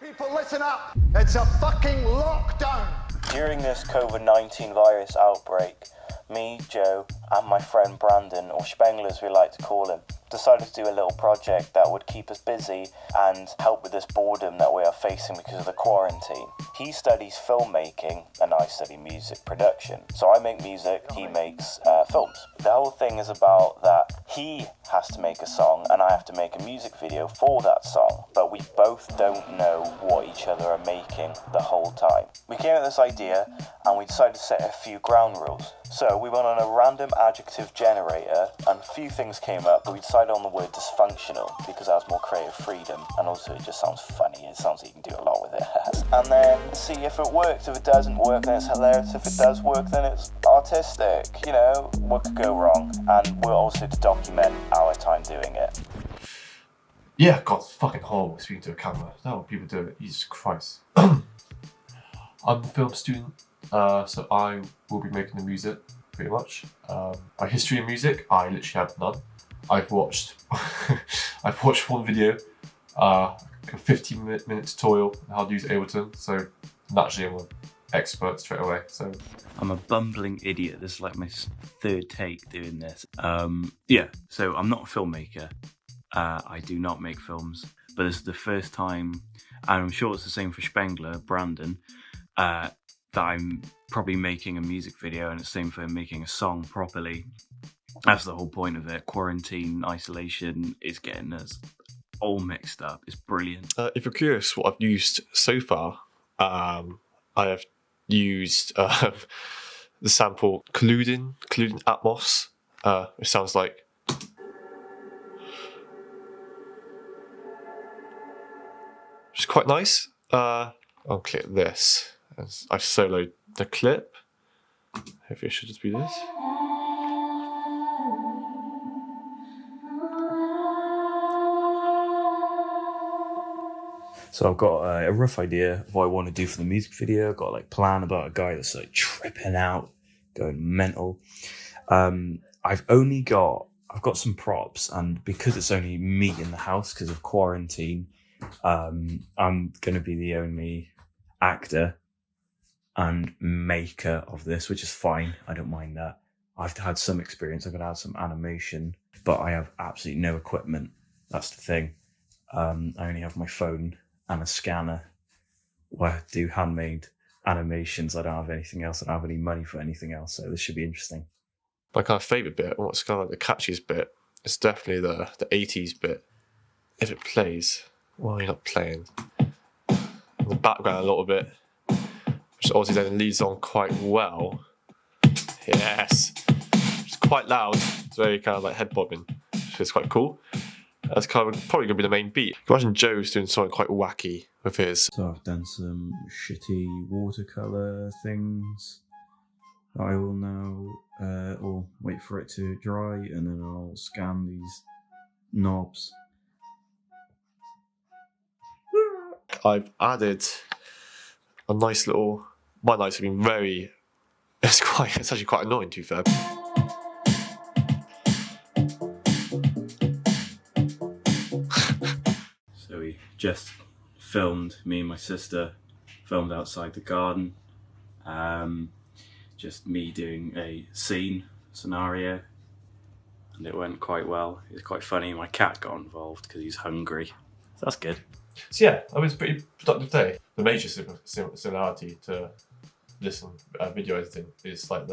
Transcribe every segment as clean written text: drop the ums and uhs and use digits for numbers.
People, listen up. It's a fucking lockdown. During this COVID-19 virus outbreak, me, Joe, and my friend Brandon, or Spengler as we like to call him, decided to do a little project that would keep us busy and help with this boredom that we are facing because of the quarantine. He studies filmmaking and I study music production. So I make music, he makes films. The whole thing is about that he has to make a song and I have to make a music video for that song, but we both don't know what each other are making the whole time. We came up with this idea and we decided to set a few ground rules. So we went on a random adjective generator and a few things came up, but we decided on the word dysfunctional because that was more creative freedom and also it just sounds funny. It sounds like you can do a lot with it. And then see if it works. If it doesn't work, then it's hilarious. If it does work, then it's artistic. You know, what could go wrong? And we're also to document our time doing it. Yeah, God, it's fucking horrible speaking to a camera. That's how people do it. Jesus Christ. I'm a film student, so I will be making the music, pretty much. My history in music, I literally have none. I've watched one video, a 15-minute tutorial on how to use Ableton, so naturally I'm an expert straight away. So I'm a bumbling idiot. This is like my third take doing this. Yeah, so I'm not a filmmaker. I do not make films, but this is the first time, and I'm sure it's the same for Spengler, Brandon, that I'm probably making a music video, and it's the same for making a song properly. That's the whole point of it. Quarantine, isolation is getting us all mixed up. It's brilliant. if you're curious what I've used so far, I have used the sample colluding Atmos, which sounds like which is quite nice. I'll click this. I've soloed the clip. Hopefully it should just be this. So I've got a rough idea of what I want to do for the music video. I've got like plan about a guy that's like tripping out, going mental. I've got some props, and because it's only me in the house because of quarantine, I'm gonna be the only actor and maker of this, which is fine. I don't mind that. I've had some experience. I've got to have some animation, but I have absolutely no equipment. That's the thing. I only have my phone and a scanner where I do handmade animations. I don't have anything else. I don't have any money for anything else, so this should be interesting. My kind of favourite bit, and what's kind of like the catchiest bit, is definitely the 80s bit. If it plays, well, you're not playing. In the background a little bit, which obviously then leads on quite well. Yes! It's quite loud. It's very kind of like head bobbing, which is quite cool. That's kind of probably going to be the main beat. Imagine Joe's doing something quite wacky with his. So I've done some shitty watercolour things. I will now or wait for it to dry, and then I'll scan these knobs. I've added a nice little. My lights have been very. It's actually quite annoying, to be fair. So we just filmed, me and my sister filmed outside the garden. Just me doing a scenario, and it went quite well. It was quite funny. My cat got involved because he's hungry. So that's good. So yeah, it was a pretty productive day. The major similarity to this and video editing is like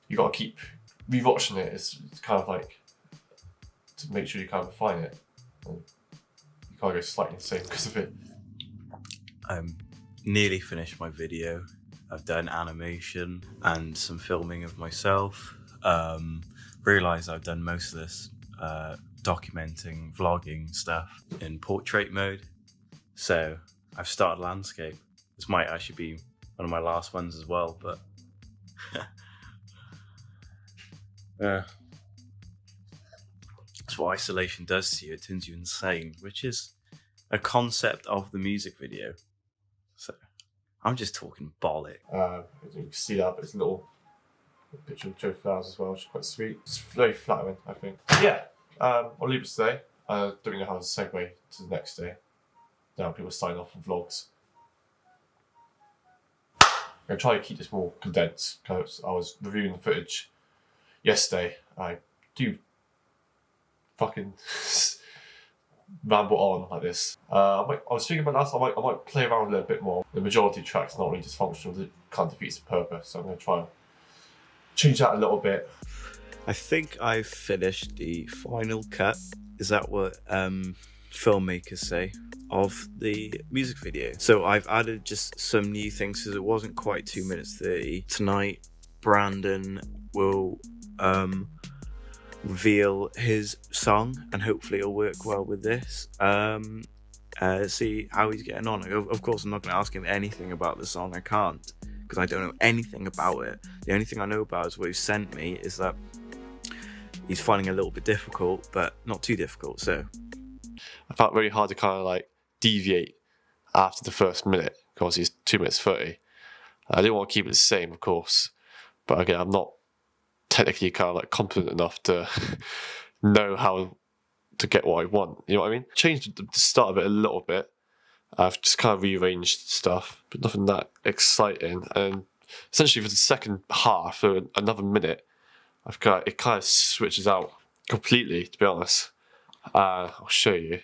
you got to keep rewatching it. It's kind of like to make sure you kind of refine it. And you can't go slightly insane because of it. Nearly finished my video. I've done animation and some filming of myself. Realised I've done most of this documenting, vlogging stuff in portrait mode. So I've started landscape. This might actually be one of my last ones as well, but that's what isolation does to you. It turns you insane, which is a concept of the music video. So I'm just talking bollock. You can see that, but it's a little picture of Joe Flowers as well, which is quite sweet. It's very flattering, I think. Yeah, I'll leave it today. I don't really know how to segue to the next day. now people sign off on vlogs. I'm going to try to keep this more condensed because I was reviewing the footage yesterday. I do fucking ramble on like this. I was thinking about that, so I might play around a little bit more. The majority of tracks not really dysfunctional, it kind of defeats the purpose, so I'm going to try and change that a little bit. I think I've finished the final cut, is that what filmmakers say, of the music video. So I've added just some new things because it wasn't quite 2 minutes 30. Tonight, Brandon will reveal his song and hopefully it'll work well with this. See how he's getting on. Of course, I'm not going to ask him anything about the song. I can't because I don't know anything about it. The only thing I know about is what he sent me is that he's finding it a little bit difficult, but not too difficult. So I found it really hard to kind of like deviate after the first minute because he's 2 minutes 30. I didn't want to keep it the same, of course, but again, I'm not technically kind of like competent enough to know how to get what I want. You know what I mean? Changed the start of it a little bit. I've just kind of rearranged stuff, but nothing that exciting. And essentially for the second half, for another minute, it kind of switches out completely, to be honest. I'll show you.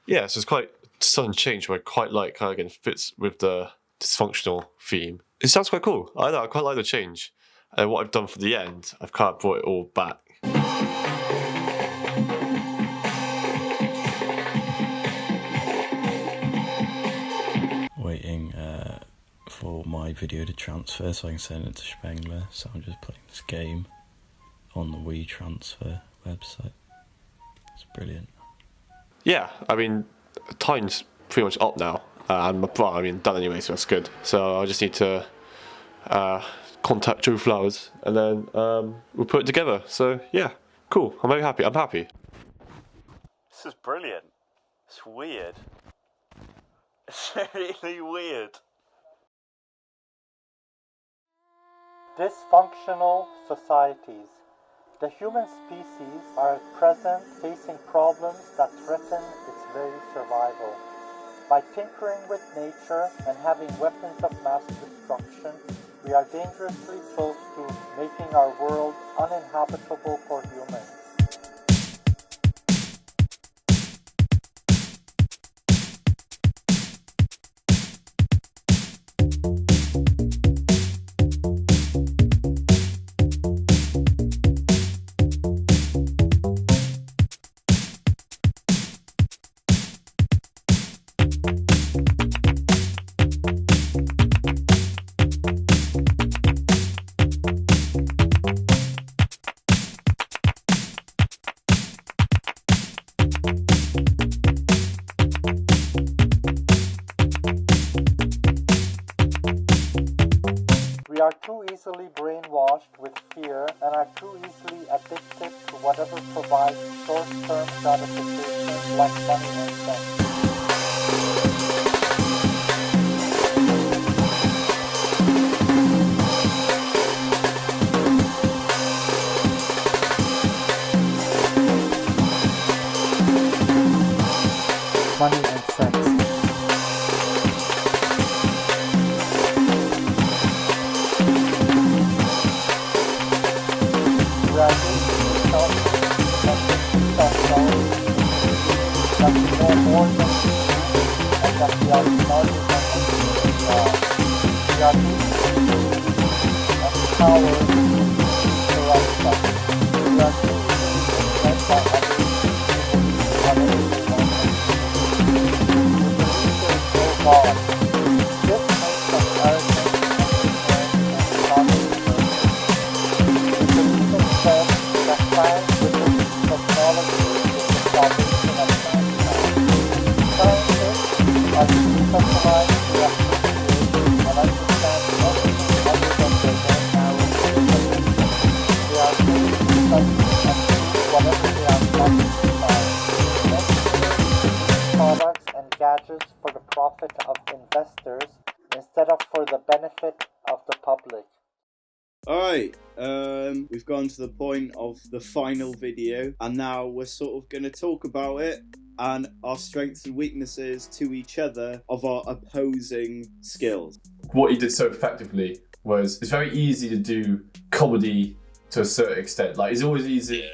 Yeah, so it's quite a sudden change where I quite like how again fits with the dysfunctional theme. It sounds quite cool. I know, I quite like the change. And what I've done for the end, I've kind of brought it all back. waiting for my video to transfer so I can send it to Spengler. So I'm just playing this game on the WeTransfer website. It's brilliant. Yeah, I mean, time's pretty much up now. Done anyway, so that's good. So I just need to contact Joe Flowers and then we'll put it together. So yeah, cool. I'm very happy. I'm happy. This is brilliant. It's weird. It's really weird. Dysfunctional societies. The human species are at present facing problems that threaten its very survival. By tinkering with nature and having weapons of mass destruction, we are dangerously close to making our world uninhabitable for humans. We are too easily brainwashed with fear and are too easily addicted to whatever provides short-term gratification like money and sex. Money and sex. Products and gadgets for the profit instead of for the benefit of the public. Alright, we've gone to the point of the final video, and now we're sort of going to talk about it and our strengths and weaknesses to each other of our opposing skills. What he did so effectively was, it's very easy to do comedy to a certain extent. Like, it's always easy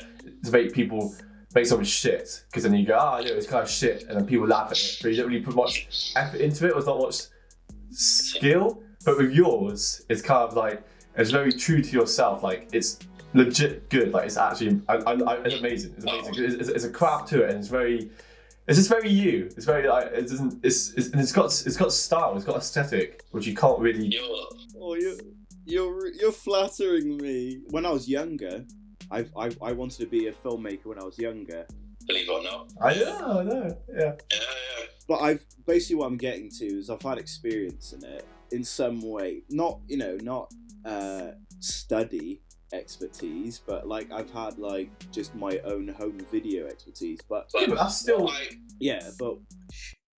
to make people make something shit, because then you go, it's kind of shit, and then people laugh at it, but you don't really put much effort into it, or it's not much skill. But with yours, it's kind of like, it's very true to yourself. Like, it's legit good. Like, it's actually, it's amazing. It's amazing. It's a craft to it, and it's just very you. It's very like, it's got style. It's got aesthetic, which you can't really. You're flattering me. When I was younger, I wanted to be a filmmaker when I was younger. Believe it or not. I know. Yeah. But basically what I'm getting to is I've had experience in it in some way. Not study expertise, but like I've had like just my own home video expertise. But that's still but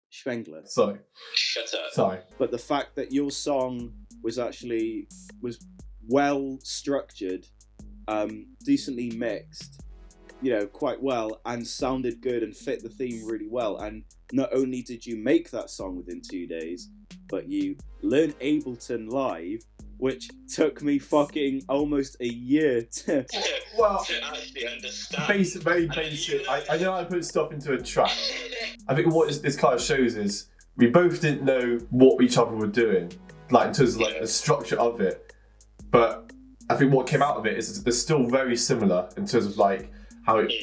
Spengler. Sorry. Shut up. Sorry. But the fact that your song was well structured, decently mixed, quite well, and sounded good and fit the theme really well. And not only did you make that song within 2 days, but you learned Ableton Live, which took me fucking almost a year to actually understand. Very basic. I know I put stuff into a track. I think what this kind of shows is we both didn't know what each other were doing, like in terms of like the structure of it. But I think what came out of it is they're still very similar in terms of like how it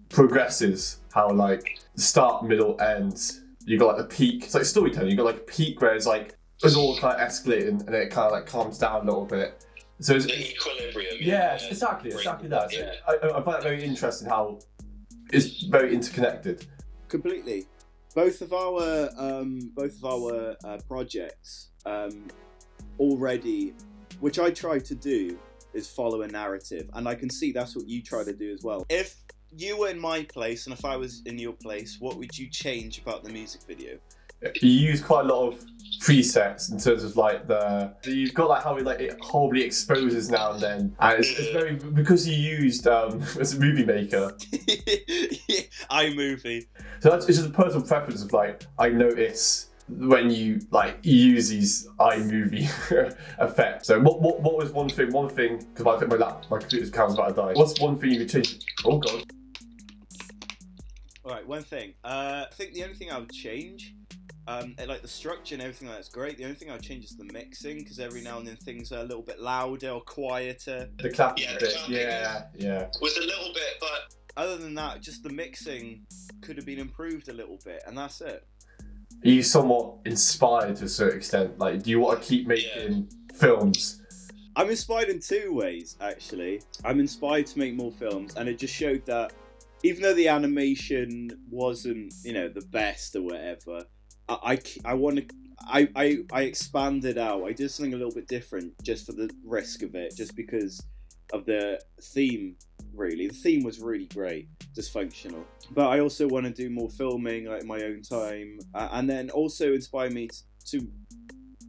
progresses, how like the start, middle, end. You got like the peak. It's like storytelling. You got like a peak where it's like it's all kind of escalating, and then it kind of like calms down a little bit. So it's the equilibrium. Yes, exactly that. So I find it very interesting how it's very interconnected. Completely. Both of our projects already, which I try to do, is follow a narrative, and I can see that's what you try to do as well. If you were in my place and if I was in your place, what would you change about the music video? You use quite a lot of presets in terms of like you've got like how it horribly exposes now and then, and it's very, because you used as a movie maker. iMovie. So it's just a personal preference of like, I notice when you like use these iMovie effects. So what was one thing, because I think my computer's camera's about to die. What's one thing you would change? Oh god. Alright, one thing. I think the only thing I would change, like the structure and everything like that's great. The only thing I would change is the mixing, because every now and then things are a little bit louder or quieter. The clapping bit. Was a little bit, but other than that, just the mixing could have been improved a little bit, and that's it. Are you somewhat inspired to a certain extent? Like, do you want to keep making films? I'm inspired in two ways, actually. I'm inspired to make more films, and it just showed that even though the animation wasn't, the best or whatever, I expanded out. I did something a little bit different just for the risk of it, just because of the theme, really. The theme was really great, dysfunctional. But I also want to do more filming, like in my own time, and then also inspire me to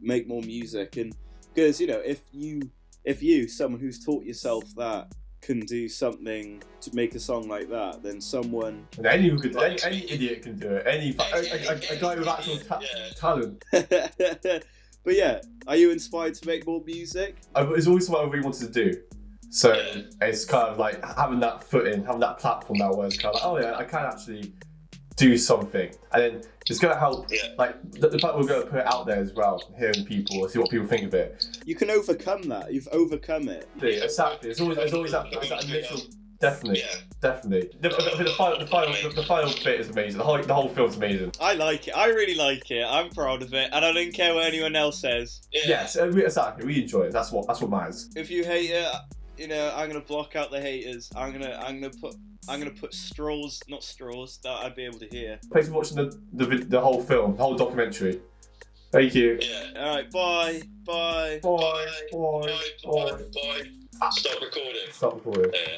make more music. And because, if you, someone who's taught yourself that, can do something to make a song like that, then someone... And anyone could, any idiot can do it. A guy with actual talent. But yeah, are you inspired to make more music? It's always what I really wanted to do. So it's kind of like having that footing, having that platform now where it's kind of like, I can actually do something. And then it's going to help, like, the fact we're going to put it out there as well, hearing people, see what people think of it. You can overcome that. You've overcome it. Yeah, exactly. There's always that initial... Definitely. The final bit is amazing. The whole film's amazing. I like it. I really like it. I'm proud of it, and I don't care what anyone else says. Yes, exactly. We enjoy it. That's what matters. If you hate it, I'm gonna block out the haters. I'm gonna put straws, not straws, that I'd be able to hear. Thanks for watching the whole film, the whole documentary. Thank you. Yeah. All right. Bye. Bye. Stop recording. Stop recording. Yeah.